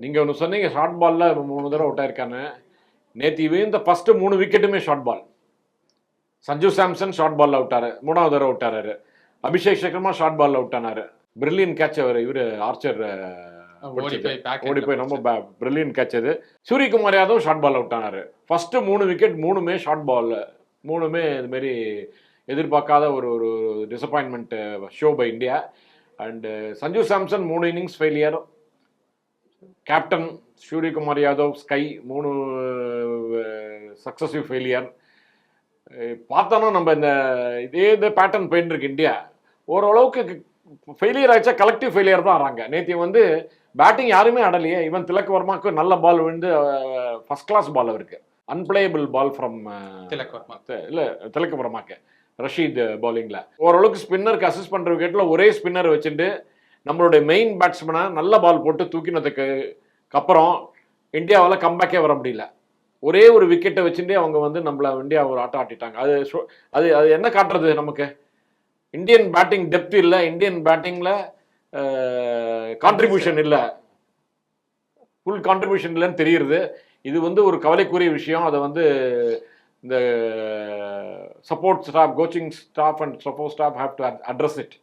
நீங்கள் ஒன்று சொன்னீங்க ஷார்ட் பாலில் 3 தடவை அவுட் ஆயிருக்கான்னு. நேற்று இந்த ஃபஸ்ட்டு 3 விக்கெட்டுமே short ball. Sanju Samson short ball out ஆறு, 3வது தடவை அவுட் ஆறாரு. Abhishek Sharma short ball out ஆனாரு. பிரில்லியன் கேட்ச் அவர் இவர் ஆர்ச்சர் ஓடி போய் ரொம்ப பிரில்லியன் கேட்ச் அது. Suryakumar Yadav short ball out ஆனாரு. ஃபர்ஸ்ட் 3 விக்கெட் 3மே ஷார்ட் பால், 3மே இதுமாரி எதிர்பார்க்காத ஒரு ஒரு disappointment show by India. And Sanju Samson 3 innings failure. Captain Suryakumar Yadav SKY 3 successive failure. பார்த்தோன்னா நம்ம இதே பேட்டர்ன் போயிட்டு இருக்கு இந்தியா. ஓரளவுக்கு ஃபெயிலியர் ஆயிடுச்சா கலெக்டிவ் ஃபெயிலியர் தான் ஆறாங்க. நேற்று பேட்டிங் யாருமே ஆடலையே. இவன் திலக் வர்மாவுக்கு நல்ல பால் விழுந்து ஃபர்ஸ்ட் கிளாஸ் பால் அவருக்கு. அன்பிளேயபிள் பால் ஃப்ரம் இல்லை திலக் வர்மாக்கு ரஷீத் பவுலிங்கில். ஓரளவுக்கு ஸ்பின்னருக்கு அசிஸ்ட் பண்ணுற விக்கெட்டில் ஒரே ஸ்பின்னர் வச்சுட்டு நம்மளுடைய மெயின் பேட்ஸ்மேனை நல்ல பால் போட்டு தூக்கினதுக்கு அப்புறம் இந்தியாவில் கம்பேக்கே வர முடியல. ஒரே ஒரு விக்கெட்டை வச்சுட்டே அவங்க நம்மள இந்தியா ஒரு ஆட்டம் ஆட்டிட்டாங்க. அது அது என்ன காட்டுறது நமக்கு? இந்தியன் பேட்டிங் டெப்த் இல்லை, இந்தியன் பேட்டிங்கில் கான்ட்ரிபியூஷன் இல்லை, ஃபுல் கான்ட்ரிபியூஷன் இல்லைன்னு தெரியுது. இது ஒரு கவலைக்குரிய விஷயம். அதை இந்த support staff, coaching staff and support staff have to address it.